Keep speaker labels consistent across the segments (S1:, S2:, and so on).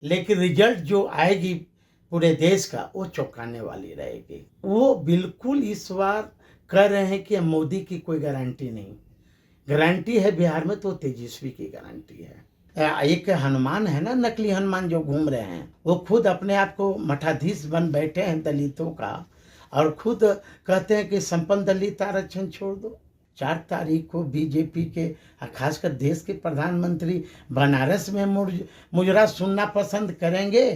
S1: लेकिन रिजल्ट जो आएगी पूरे देश का वो चौंकाने वाली रहेगी। वो बिल्कुल इस बार कह रहे हैं कि मोदी की कोई गारंटी नहीं, गारंटी है बिहार में तो तेजस्वी की गारंटी है। एक हनुमान है ना, नकली हनुमान जो घूम रहे हैं, वो खुद अपने आप को मठाधीश बन बैठे हैं दलितों का, और खुद कहते हैं कि संपन्न दलित आरक्षण छोड़ दो। 4 तारीख को बीजेपी के खासकर देश के प्रधानमंत्री बनारस में मुजरा सुनना पसंद करेंगे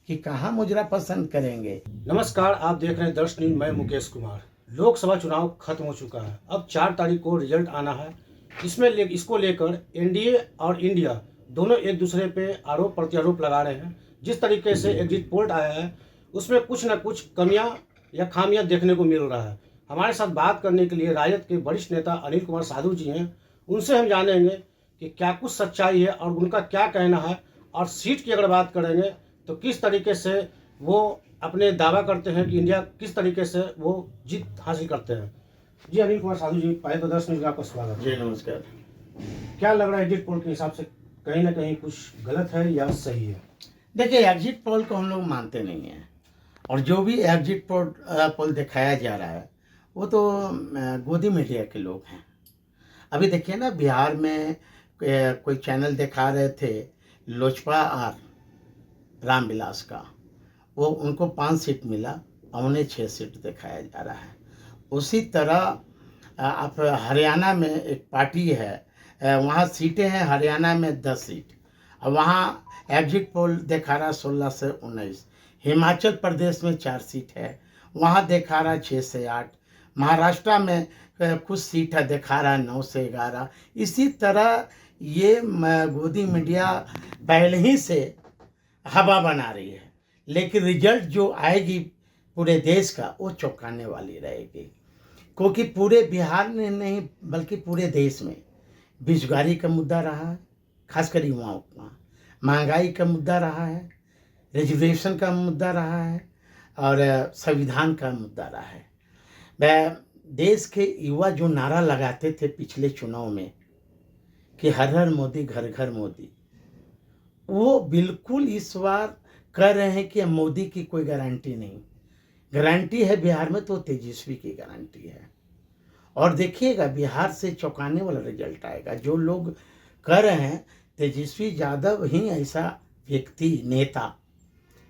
S1: कि कहाँ मुजरा पसंद करेंगे।
S2: नमस्कार, आप देख रहे हैं दर्श न्यूज। मैं मुकेश कुमार। लोकसभा चुनाव खत्म हो चुका है, अब 4 तारीख को रिजल्ट आना है। इसको लेकर एनडीए और इंडिया दोनों एक दूसरे पे आरोप प्रत्यारोप लगा रहे हैं। जिस तरीके से एग्जिट पोल आया है उसमें कुछ न कुछ कमियां या खामियां देखने को मिल रहा है। हमारे साथ बात करने के लिए राजद के वरिष्ठ नेता अनिल कुमार साधु जी हैं। उनसे हम जानेंगे कि क्या कुछ सच्चाई है और उनका क्या कहना है, और सीट की अगर बात करेंगे तो किस तरीके से वो अपने दावा करते हैं कि इंडिया किस तरीके से वो जीत हासिल करते हैं। जी अनिल कुमार साधु जी, पहले तो 10 मिनट का आपका स्वागत है।
S1: जी नमस्कार।
S2: क्या लग रहा है एग्जिट पोल के हिसाब से कहीं ना कहीं कुछ गलत है या सही है?
S1: देखिए, एग्जिट पोल को हम लोग मानते नहीं हैं, और जो भी एग्जिट पोल दिखाया जा रहा है वो तो गोदी मीडिया के लोग हैं। अभी देखिए ना, बिहार में कोई चैनल दिखा रहे थे लोजपा और रामविलास का, वो उनको 5 सीट मिला और उन्हें 6 सीट दिखाया जा रहा है। उसी तरह आप हरियाणा में एक पार्टी है, वहाँ सीटें हैं हरियाणा में 10 सीट, और वहाँ एग्जिट पोल दिखा रहा 16 से 19। हिमाचल प्रदेश में 4 सीट है, वहाँ दिखा रहा 6 से 8। महाराष्ट्र में कुछ सीट है दिखा रहा 9 से 11। इसी तरह ये गोदी मीडिया पहले ही से हवा बना रही है, लेकिन रिजल्ट जो आएगी पूरे देश का वो चौंकाने वाली रहेगी। क्योंकि पूरे बिहार में नहीं बल्कि पूरे देश में बेरोजगारी का मुद्दा रहा है, खासकर युवाओं का, महंगाई का मुद्दा रहा है, रिजर्वेशन का मुद्दा रहा है, और संविधान का मुद्दा रहा है। वह देश के युवा जो नारा लगाते थे पिछले चुनाव में कि हर हर मोदी घर घर मोदी, वो बिल्कुल इस बार कह रहे हैं कि मोदी की कोई गारंटी नहीं, गारंटी है बिहार में तो तेजस्वी की गारंटी है। और देखिएगा बिहार से चौंकाने वाला रिजल्ट आएगा। जो लोग कह रहे हैं तेजस्वी यादव ही ऐसा व्यक्ति नेता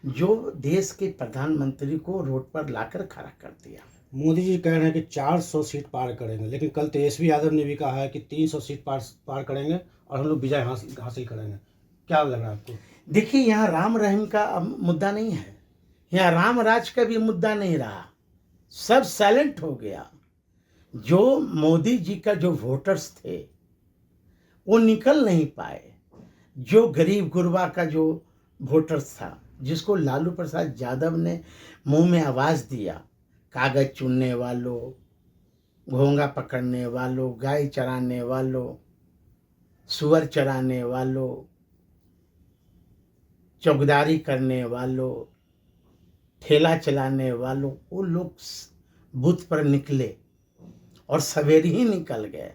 S1: जो देश के प्रधानमंत्री को रोड पर लाकर खड़ा कर दिया।
S2: मोदी जी कह रहे हैं कि 400 सीट पार करेंगे, लेकिन कल तेजस्वी यादव ने भी कहा है कि 300 सीट पार करेंगे और हम लोग विजय हासिल करेंगे। क्या लग रहा है आपको?
S1: देखिए, यहाँ राम रहीम का अब मुद्दा नहीं है, यहाँ राम राज का भी मुद्दा नहीं रहा, सब साइलेंट हो गया। जो मोदी जी का जो वोटर्स थे वो निकल नहीं पाए। जो गरीब गुरबा का जो वोटर्स था, जिसको लालू प्रसाद यादव ने मुंह में आवाज दिया, कागज चुनने वालों, घोंगा पकड़ने वालों, गाय चराने वालों, सुअर चराने वालों, चौकीदारी करने वालों, ठेला चलाने वालों, वो लोग बूथ पर निकले और सवेरे ही निकल गए।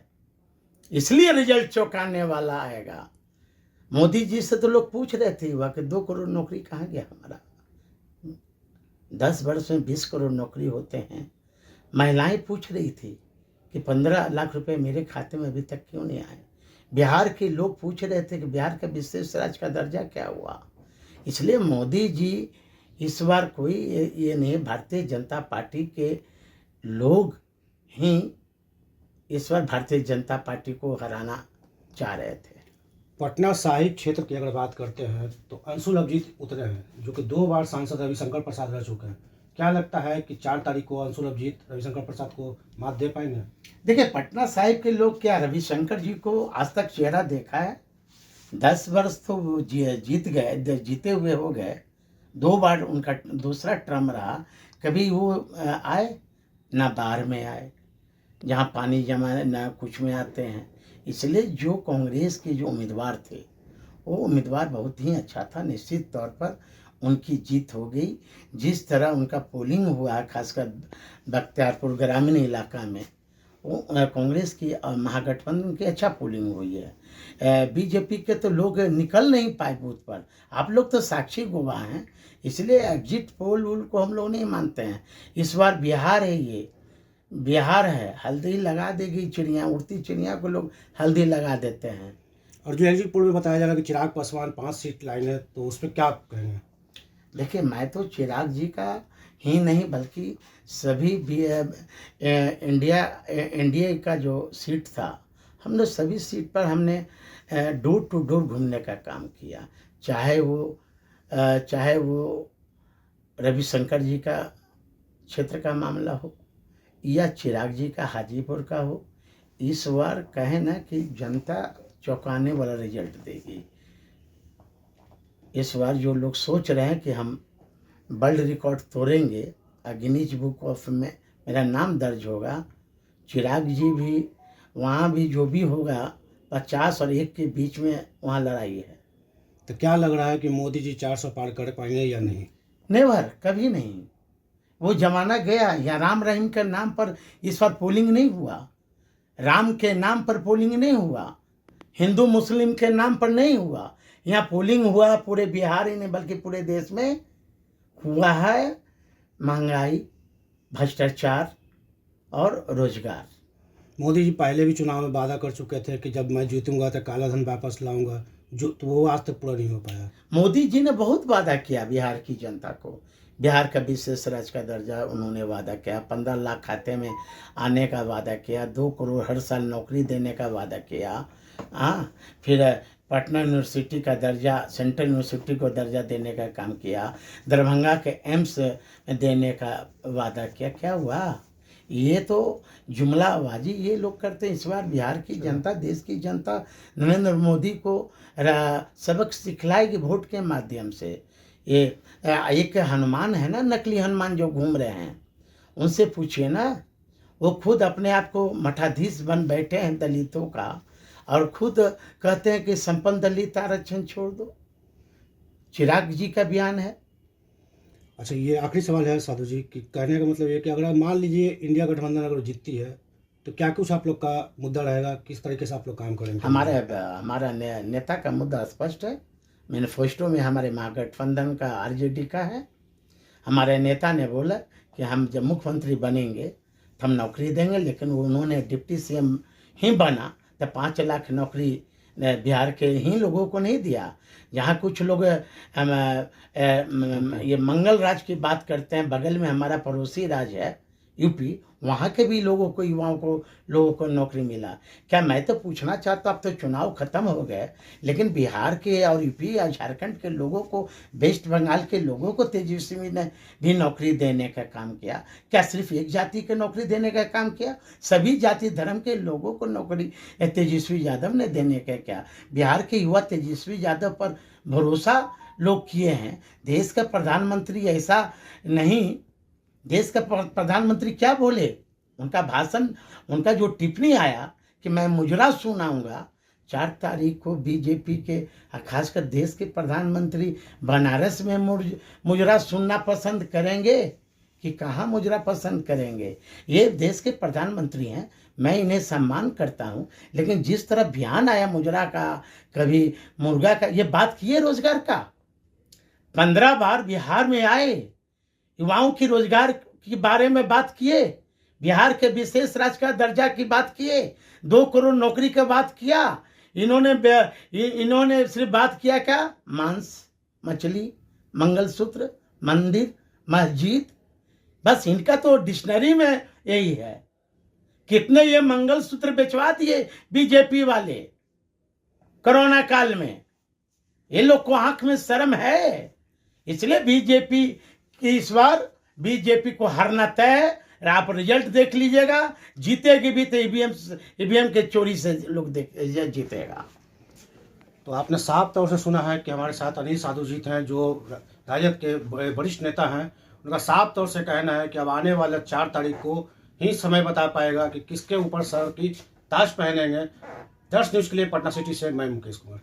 S1: इसलिए रिजल्ट चौंकाने वाला आएगा। मोदी जी से तो लोग पूछ रहे थे युवा कि 2 करोड़ नौकरी कहाँ गया हमारा, 10 वर्ष में 20 करोड़ नौकरी होते हैं। महिलाएं पूछ रही थी कि 15 लाख रुपए मेरे खाते में अभी तक क्यों नहीं आए। बिहार के लोग पूछ रहे थे कि बिहार का विशेष राज्य का दर्जा क्या हुआ। इसलिए मोदी जी इस बार कोई ये नहीं, भारतीय जनता पार्टी के लोग ही इस बार भारतीय जनता पार्टी को हराना चाह रहे थे।
S2: पटना साहिब क्षेत्र की अगर बात करते हैं तो अंशुल अभिजीत उतरे हैं, जो कि 2 बार सांसद रविशंकर प्रसाद रह चुके हैं। क्या लगता है कि 4 तारीख को अंशुल अभिजीत रविशंकर प्रसाद को मात दे पाएंगे?
S1: देखिए, पटना साहिब के लोग क्या रविशंकर जी को आज तक चेहरा देखा है? 10 वर्ष तो वो जीते हुए हो गए। 2 बार उनका दूसरा टर्म रहा, कभी वो आए ना, बाहर में आए, जहाँ पानी जमा ना कुछ में आते हैं। इसलिए जो कांग्रेस के जो उम्मीदवार थे वो उम्मीदवार बहुत ही अच्छा था, निश्चित तौर पर उनकी जीत हो गई। जिस तरह उनका पोलिंग हुआ खासकर बख्तियारपुर ग्रामीण इलाका में, कांग्रेस की महागठबंधन की अच्छा पोलिंग हुई है। बीजेपी के तो लोग निकल नहीं पाए बूथ पर। आप लोग तो साक्षी गवाह हैं, इसलिए एग्जिट पोल वोल को हम लोग नहीं मानते हैं। इस बार बिहार है, ये बिहार है, हल्दी लगा देगी चिड़िया, उड़ती चिड़िया को लोग हल्दी लगा देते हैं।
S2: और जो एग्जिट पोल में बताया जा रहा है कि चिराग पासवान 5 सीट लाइन है, तो उस पर क्या आप कहेंगे?
S1: देखिए, मैं तो चिराग जी का ही नहीं बल्कि सभी भी एनडीए का जो सीट था, हमने सभी सीट पर हमने डोर टू डोर घूमने का काम किया। चाहे वो रविशंकर जी का क्षेत्र का मामला हो या चिराग जी का हाजीपुर का हो, इस बार कहे ना कि जनता चौंकाने वाला रिजल्ट देगी। इस बार जो लोग सोच रहे हैं कि हम वर्ल्ड रिकॉर्ड तोड़ेंगे, गिनीज बुक ऑफ में मेरा नाम दर्ज होगा, चिराग जी भी वहाँ भी जो भी होगा 50 और 1 के बीच में वहाँ लड़ाई है।
S2: तो क्या लग रहा है कि मोदी जी 400 पार कर पाएंगे या नहीं?
S1: नेवर, कभी नहीं। वो जमाना गया। या राम रहीम के नाम पर इस बार पोलिंग नहीं हुआ, राम के नाम पर पोलिंग नहीं हुआ, हिंदू मुस्लिम के नाम पर नहीं हुआ। यहाँ पोलिंग हुआ पूरे बिहार ही नहीं बल्कि पूरे देश में हुआ है। महंगाई, भ्रष्टाचार और रोजगार।
S2: मोदी जी पहले भी चुनाव में वादा कर चुके थे कि जब मैं जीतूंगा तो काला धन वापस लाऊंगा, जो तो वो आज तक पूरा नहीं हो पाया।
S1: मोदी जी ने बहुत वादा किया बिहार की जनता को। बिहार का विशेष राज्य का दर्जा उन्होंने वादा किया, 15 लाख खाते में आने का वादा किया, 2 करोड़ हर साल नौकरी देने का वादा किया। हाँ, फिर पटना यूनिवर्सिटी का दर्जा, सेंट्रल यूनिवर्सिटी को दर्जा देने का काम किया, दरभंगा के एम्स देने का वादा किया। क्या हुआ? ये तो जुमलाबाजी ये लोग करते हैं। इस बार बिहार की जनता, देश की जनता नरेंद्र मोदी को सबक सिखलाएगी वोट के माध्यम से। ये एक हनुमान है ना, नकली हनुमान जो घूम रहे हैं, उनसे पूछिए ना। वो खुद अपने आप को मठाधीश बन बैठे हैं दलितों का, और खुद कहते हैं कि संपन्न दलित आरक्षण छोड़ दो। चिराग जी का बयान है।
S2: अच्छा, ये आखिरी सवाल है साधु जी, कि कहने का मतलब ये कि अगर मान लीजिए इंडिया गठबंधन अगर जीतती है तो क्या कुछ आप लोग का मुद्दा रहेगा, किस तरीके से आप लोग काम करेंगे?
S1: हमारा नेता का मुद्दा स्पष्ट है। मैनिफेस्टो में हमारे महागठबंधन का आरजेडी का है। हमारे नेता ने बोला कि हम जब मुख्यमंत्री बनेंगे तो हम नौकरी देंगे, लेकिन उन्होंने डिप्टी सीएम ही बना तो 5 लाख नौकरी बिहार के ही लोगों को नहीं दिया। जहाँ कुछ लोग ये मंगल राज की बात करते हैं, बगल में हमारा पड़ोसी राज्य है यूपी, वहाँ के भी लोगों को, युवाओं को, लोगों को नौकरी मिला। क्या मैं तो पूछना चाहता हूँ, अब तो चुनाव खत्म हो गए, लेकिन बिहार के और यूपी या झारखंड के लोगों को, वेस्ट बंगाल के लोगों को तेजस्वी ने भी नौकरी देने का काम किया। क्या सिर्फ एक जाति को नौकरी देने का काम किया? सभी जाति धर्म के लोगों को नौकरी तेजस्वी यादव ने देने का क्या? बिहार के युवा तेजस्वी यादव पर भरोसा लोग किए हैं। देश का प्रधानमंत्री ऐसा नहीं, देश का प्रधानमंत्री क्या बोले? उनका भाषण, उनका जो टिप्पणी आया कि मैं मुजरा सुनाऊंगा, 4 तारीख को बीजेपी के, खासकर देश के प्रधानमंत्री बनारस में मुजरा सुनना पसंद करेंगे कि कहाँ मुजरा पसंद करेंगे? ये देश के प्रधानमंत्री हैं, मैं इन्हें सम्मान करता हूँ, लेकिन जिस तरह बयान आया मुजरा का, कभी मुर्गा का, ये बात किए रोजगार का। 15 बार बिहार में आए, युवाओं की रोजगार के बारे में बात किए, बिहार के विशेष राज्य का दर्जा की बात किए, 2 करोड़ नौकरी का बात किया। इन्होंने सिर्फ बात किया क्या? मांस, मछली, मंगलसूत्र, मंदिर, मस्जिद, बस इनका तो डिक्शनरी में यही है। कितने ये मंगलसूत्र बेचवा दिए बीजेपी वाले कोरोना काल में। ये लोग को आंख में शर्म है, इसलिए बीजेपी इस बार बीजेपी को हरना तय है। आप रिजल्ट देख लीजिएगा, जीतेगी भी तो ईवीएम के चोरी से लोग जीतेगा।
S2: तो आपने साफ तौर से सुना है कि हमारे साथ अनिल साधु जी हैं, जो राजद के वरिष्ठ नेता हैं। उनका साफ तौर से कहना है कि अब आने वाले 4 तारीख को ही समय बता पाएगा कि किसके ऊपर सर की ताज पहनेंगे। दर्श न्यूज़ के लिए पटना सिटी से मैं मुकेश कुमार।